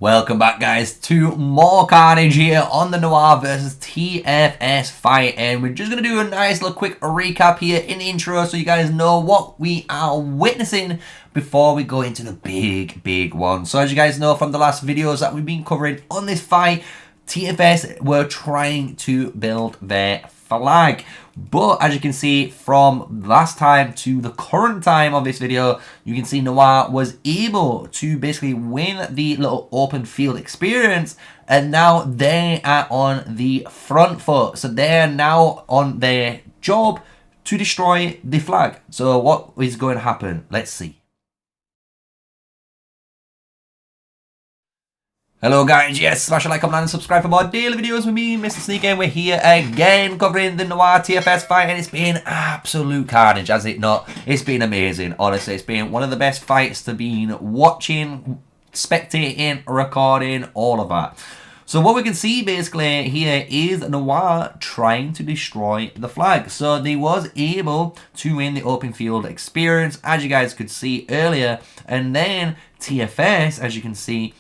Welcome back, guys, to more carnage here on the NOIR versus TFS fight, and we're just going to do a nice little quick recap here in the intro so you guys know what we are witnessing before we go into the big one. So as you guys know from the last videos that we've been covering on this fight, TFS were trying to build their flag, but as you can see from last time to the current time of this video, you can see NOIR was able to basically win the little open field experience, and now they are on the front foot. So they're now on their job to destroy the flag. So what is going to happen? Let's see. Hello guys, yes, smash a like, comment and subscribe for more daily videos with me, MrSneakyy, and we're here again covering the NOIR TFS fight, and it's been absolute carnage, has it not? It's been amazing, honestly. It's been one of the best fights to be watching, spectating, recording, all of that. So what we can see basically here is NOIR trying to destroy the flag. So they was able to win the open field experience, as you guys could see earlier, and then TFS, as you can see,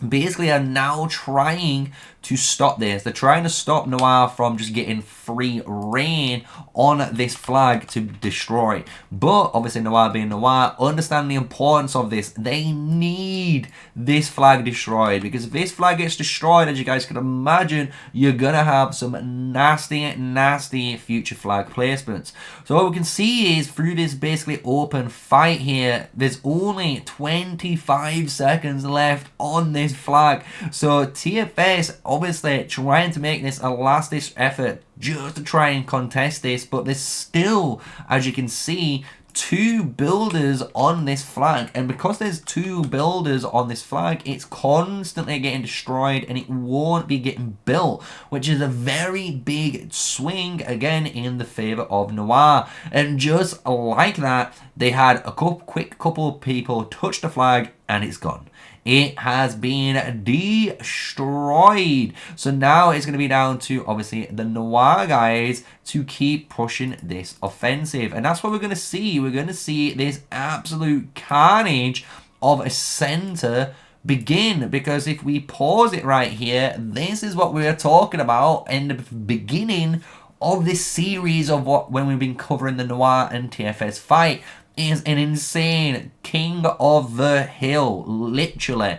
basically are now trying to stop this. They're trying to stop NOIR from just getting free reign on this flag to destroy. But obviously NOIR being NOIR, understand the importance of this. They need this flag destroyed, because if this flag gets destroyed, as you guys can imagine, you're gonna have some nasty future flag placements. So what we can see is through this basically open fight here, there's only 25 seconds left on this flag. So TFS obviously trying to make this a last-ditch effort just to try and contest this, but there's still, as you can see, 2 builders on this flag, and because there's 2 builders on this flag, it's constantly getting destroyed and it won't be getting built, which is a very big swing again in the favor of NOIR. And just like that, they had a quick couple of people touch the flag and it's gone. It has been destroyed. So now it's going to be down to, obviously, the NOIR guys to keep pushing this offensive. And that's what we're going to see. We're going to see this absolute carnage of a center begin. Because if we pause it right here, this is what we're talking about in the beginning of this series of when we've been covering the NOIR and TFS fight. Is an insane king of the hill, literally.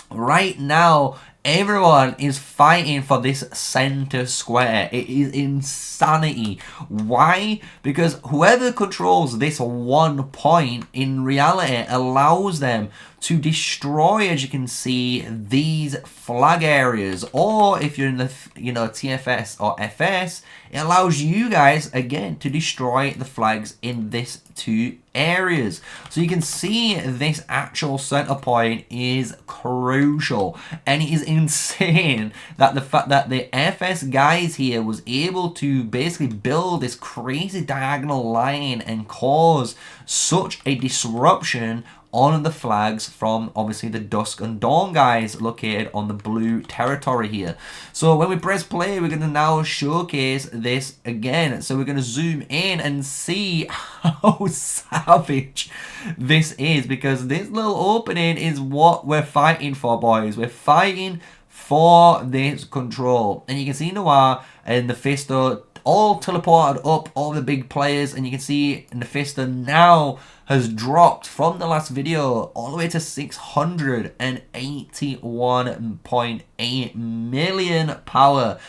Right now, everyone is fighting for this center square. It is insanity. Why? Because whoever controls this one point, in reality, allows them to destroy, as you can see, these flag areas. Or if you're in the, TFS or FS, it allows you guys, again, to destroy the flags in this 2 areas. So you can see this actual center point is crucial, and it is insane that the fact that the FS guys here was able to basically build this crazy diagonal line and cause such a disruption on the flags from, obviously, the Dusk and Dawn guys located on the blue territory here. So when we press play, we're going to now showcase this again. So we're going to zoom in and see how savage this is, because this little opening is what we're fighting for, boys. We're fighting for this control. And you can see NOIR and the Fisto all teleported up, all the big players, and you can see Fisto now has dropped from the last video all the way to 681.8 million power.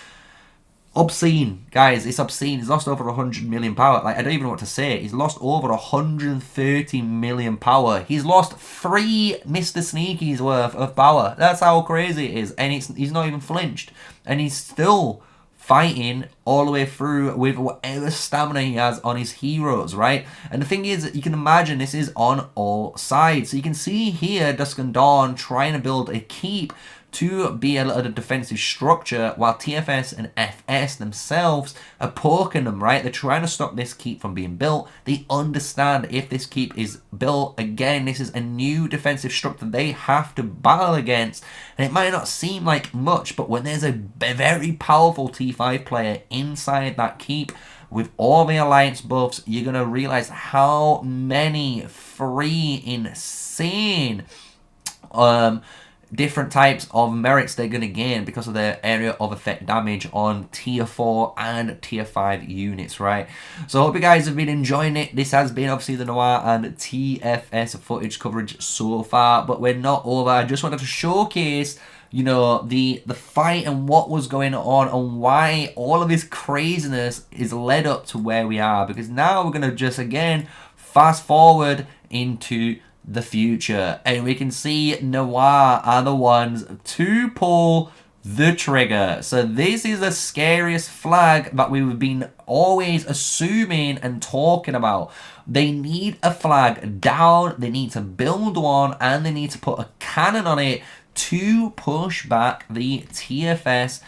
Obscene, guys. It's obscene. He's lost over 100 million power. Like, I don't even know what to say. He's lost over 130 million power. He's lost 3 MrSneakyys worth of power. That's how crazy it is. And he's not even flinched. And he's still fighting all the way through with whatever stamina he has on his heroes, right? And the thing is, you can imagine this is on all sides. So you can see here Dusk and Dawn trying to build a keep to be a little defensive structure, while TFS and FS themselves are poking them, right? They're trying to stop this keep from being built. They understand if this keep is built, again, this is a new defensive structure they have to battle against. And it might not seem like much, but when there's a very powerful T5 player inside that keep with all the alliance buffs, you're going to realize how many free insane different types of merits they're going to gain because of their area of effect damage on tier 4 and tier 5 units, right? So I hope you guys have been enjoying it. This has been obviously the Noir and TFS footage coverage so far, but we're not over. I just wanted to showcase, you know, the fight and what was going on and why all of this craziness is led up to where we are, because now we're going to just again fast forward into the future, and we can see Noir are the ones to pull the trigger. So this is the scariest flag that we've been always assuming and talking about. They need a flag down, they need to build one, and they need to put a cannon on it to push back the TFS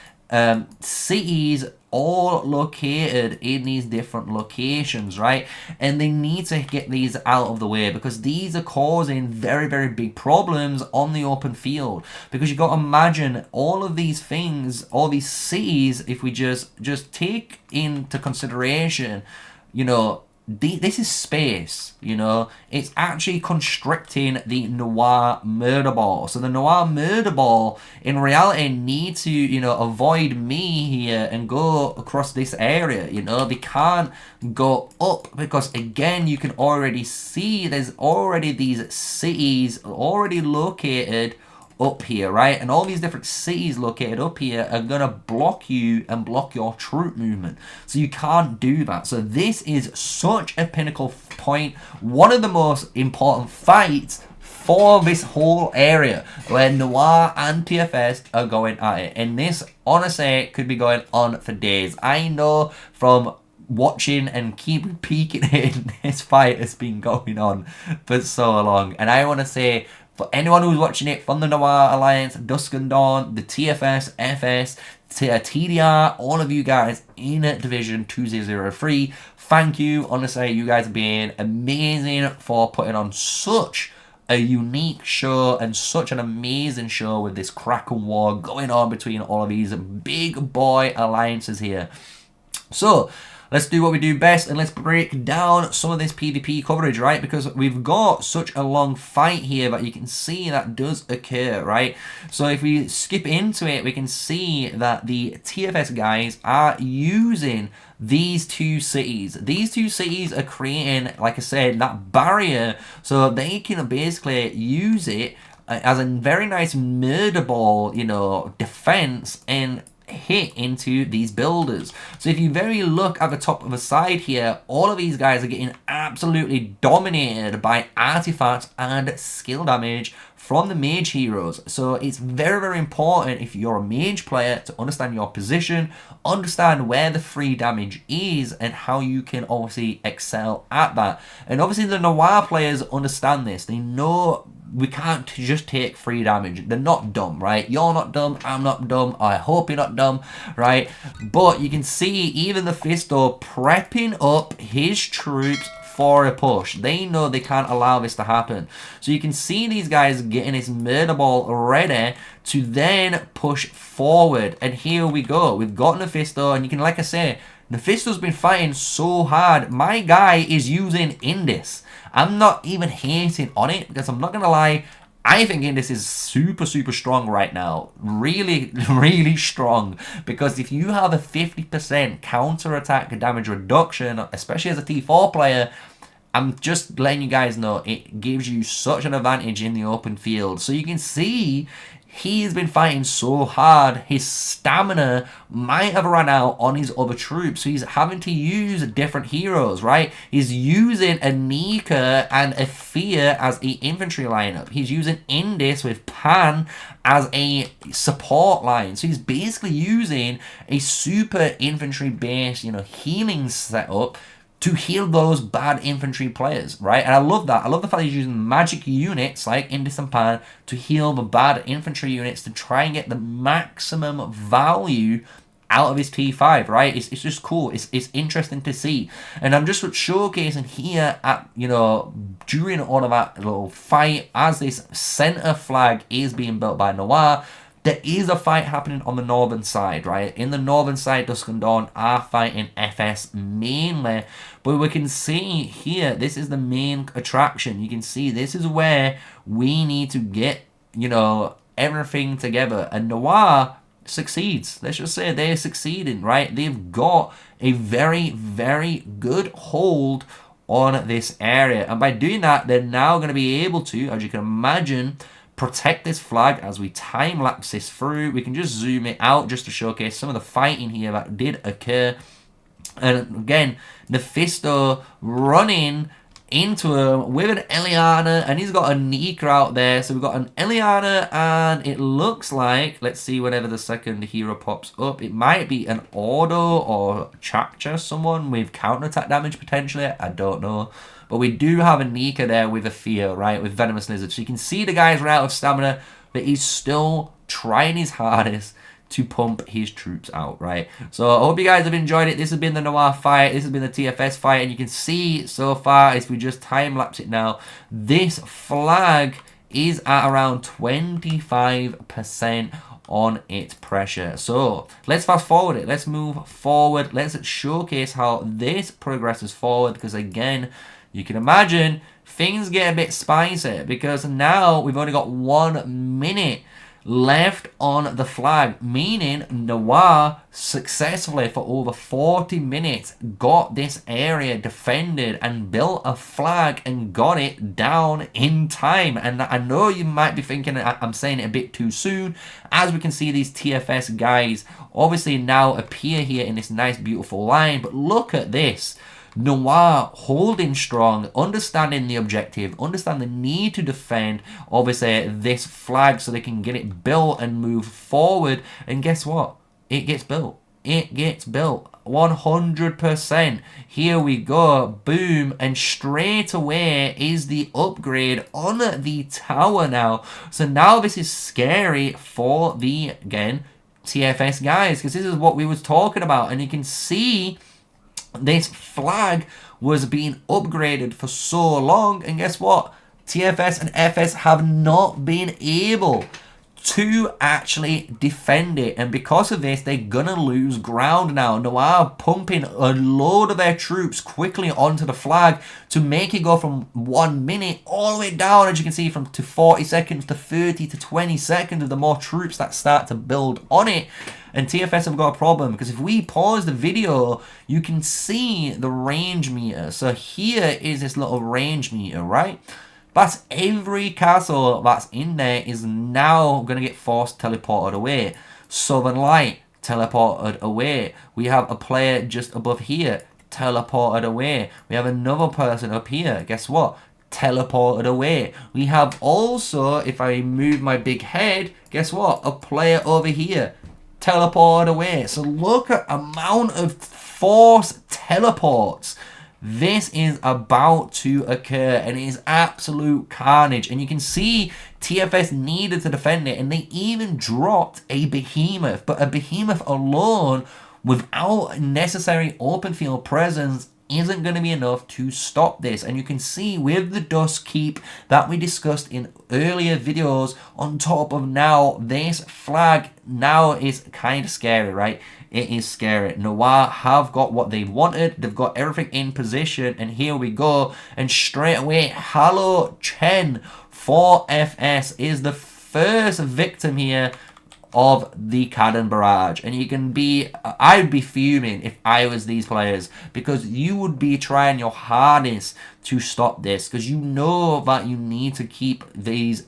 cities, all located in these different locations, right? And they need to get these out of the way, because these are causing very, very big problems on the open field. Because you got to imagine all of these things, all these cities, if we just take into consideration, you know, this is space, you know. It's actually constricting the Noir murder ball. So the Noir murder ball in reality need to, you know, avoid me here and go across this area, you know. They can't go up, because again, you can already see there's already these cities already located up here, right? And all these different cities located up here are gonna block you and block your troop movement, so you can't do that. So this is such a pinnacle point, one of the most important fights for this whole area, where Noir and TFS are going at it. And this honestly could be going on for days. I know from watching and keep peeking in, this fight has been going on for so long. And I want to say, for anyone who's watching it from the Noir Alliance, Dusk and Dawn, the TFS, FS, TDR, all of you guys in Division 2003, thank you. Honestly, you guys have been amazing for putting on such a unique show and such an amazing show with this Kraken War going on between all of these big boy alliances here. So let's do what we do best, and let's break down some of this PvP coverage, right? Because we've got such a long fight here that you can see that does occur, right? So if we skip into it, we can see that the TFS guys are using these two cities. These two cities are creating, like I said, that barrier, so they can basically use it as a very nice murder ball, you know, defense, and hit into these builders. So if you very look at the top of the side here, all of these guys are getting absolutely dominated by artifacts and skill damage from the mage heroes. So it's very, very important if you're a mage player to understand your position, understand where the free damage is, and how you can obviously excel at that. And obviously the Noir players understand this. They know we can't just take free damage. They're not dumb, right? You're not dumb, I'm not dumb, I hope you're not dumb, right? But you can see even the Fisto prepping up his troops for a push. They know they can't allow this to happen. So you can see these guys getting this murder ball ready to then push forward. And here we go. We've got Nefisto, and you can, like I say, Nefisto's been fighting so hard. My guy is using Indis. I'm not even hating on it, because I'm not going to lie, I think Indis is super, super strong right now. Really, really strong. Because if you have a 50% counter-attack damage reduction, especially as a T4 player, I'm just letting you guys know, it gives you such an advantage in the open field. So you can see he's been fighting so hard, his stamina might have run out on his other troops, so he's having to use different heroes, right? He's using a Nika and a Fear as the infantry lineup. He's using Indis with Pan as a support line. So he's basically using a super infantry base, you know, healing setup to heal those bad infantry players, right? And I love that. I love the fact he's using magic units like Indis and Pan to heal the bad infantry units to try and get the maximum value out of his T5, right? It's just cool. It's interesting to see. And I'm just showcasing here at, you know, during all of that little fight, as this center flag is being built by Noir, there is a fight happening on the northern side, right? In the northern side, Dusk and Dawn are fighting FS mainly. But we can see here, this is the main attraction. You can see this is where we need to get, you know, everything together. And NOIR succeeds. Let's just say they're succeeding, right? They've got a very, very good hold on this area. And by doing that, they're now going to be able to, as you can imagine, protect this flag as we time lapse this through. We can just zoom it out just to showcase some of the fighting here that did occur. And again, Mephisto running into him with an Eliana, and he's got a NOIR out there. So we've got an Eliana, and it looks like, let's see whenever the second hero pops up, it might be an Ordo or Chakcha, someone with counterattack damage potentially, I don't know. But we do have a NOIR there with a Fear, right, with Venomous Lizard. So you can see the guy's run out of stamina, but he's still trying his hardest to pump his troops out, right? So I hope you guys have enjoyed it. This has been the NOIR fight. This has been the TFS fight. And you can see so far, if we just time-lapse it now, this flag is at around 25% on its pressure. So let's fast forward it. Let's move forward. Let's showcase how this progresses forward. Because again, you can imagine things get a bit spicy. Because now we've only got 1 minute left on the flag, meaning NOIR successfully for over 40 minutes got this area defended and built a flag and got it down in time. And I know you might be thinking I'm saying it a bit too soon, as we can see these TFS guys obviously now appear here in this nice beautiful line, but look at this. NOIR holding strong, understanding the objective, understand the need to defend, obviously, this flag so they can get it built and move forward. And guess what? It gets built. It gets built. 100%. Here we go. Boom. And straight away is the upgrade on the tower now. So now this is scary for the, again, TFS guys, because this is what we was talking about. And you can see this flag was being upgraded for so long, and guess what? TFS and FS have not been able to actually defend it, and because of this, they're gonna lose ground now. NOIR pumping a load of their troops quickly onto the flag to make it go from 1 minute all the way down, as you can see, from to 40 seconds to 30 to 20 seconds of the more troops that start to build on it. And TFS have got a problem, because if we pause the video, you can see the range meter. So here is this little range meter, right? But every castle that's in there is now going to get forced teleported away. Southern Light, teleported away. We have a player just above here, teleported away. We have another person up here. Guess what? Teleported away. We have also, if I move my big head, guess what? A player over here, teleported away. So look at amount of force teleports. This is about to occur, and it is absolute carnage. And you can see TFS needed to defend it, and they even dropped a behemoth. But a behemoth alone, without necessary open field presence, isn't going to be enough to stop this. And you can see with the dust keep that we discussed in earlier videos, on top of now this flag now is kind of scary, right? It is scary. NOIR have got what they wanted. They've got everything in position, and here we go. And straight away, Halo Chen for FS is the first victim here of the cannon barrage. And you can be, I'd be fuming if I was these players, because you would be trying your hardest to stop this, because you know that you need to keep these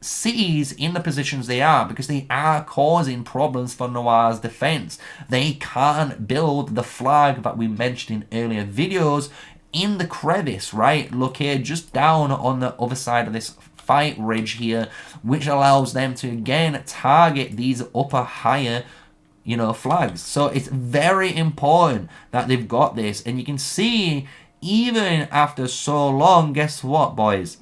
cities in the positions they are, because they are causing problems for NOIR's defense. They can't build the flag that we mentioned in earlier videos in the crevice, right? Look here, just down on the other side of this fight ridge here, which allows them to again target these upper higher, you know, flags. So it's very important that they've got this. And you can see, even after so long, guess what, boys?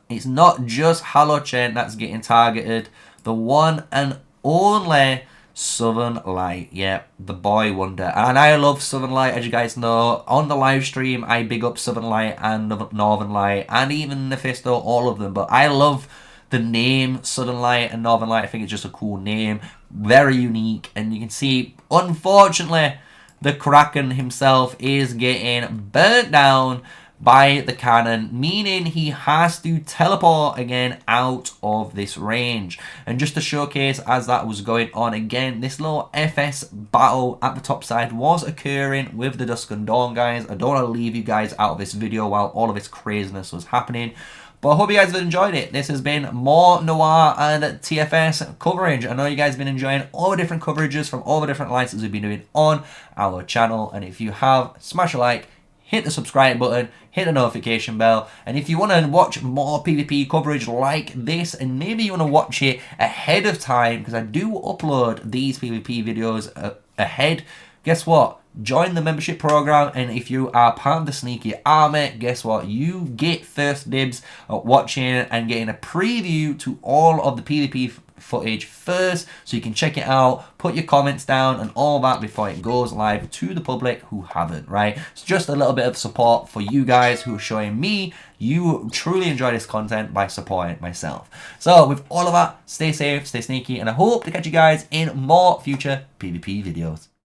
It's not just Halo Chen that's getting targeted. The one and only Southern Light. Yeah, the boy wonder. And I love Southern Light, as you guys know. On the live stream, I big up Southern Light and Northern Light, and even Mephisto, all of them. But I love the name Southern Light and Northern Light. I think it's just a cool name. Very unique. And you can see, unfortunately, the Kraken himself is getting burnt down by the cannon, meaning he has to teleport again out of this range. And just to showcase as that was going on again, this little FS battle at the top side was occurring with the Dusk and Dawn guys. I don't want to leave you guys out of this video while all of this craziness was happening. But I hope you guys have enjoyed it. This has been more Noir and TFS coverage. I know you guys have been enjoying all the different coverages from all the different alliances we've been doing on our channel. And if you have, smash a like, hit the subscribe button, hit the notification bell, and if you want to watch more PvP coverage like this, and maybe you want to watch it ahead of time, because I do upload these PvP videos ahead, guess what? Join the membership program, and if you are part of the Sneaky Army, guess what? You get first dibs at watching and getting a preview to all of the PvP footage first, so you can check it out, put your comments down and all that before it goes live to the public who haven't, right? It's just a little bit of support for you guys who are showing me you truly enjoy this content by supporting myself. So with all of that, stay safe, stay sneaky, and I hope to catch you guys in more future PvP videos.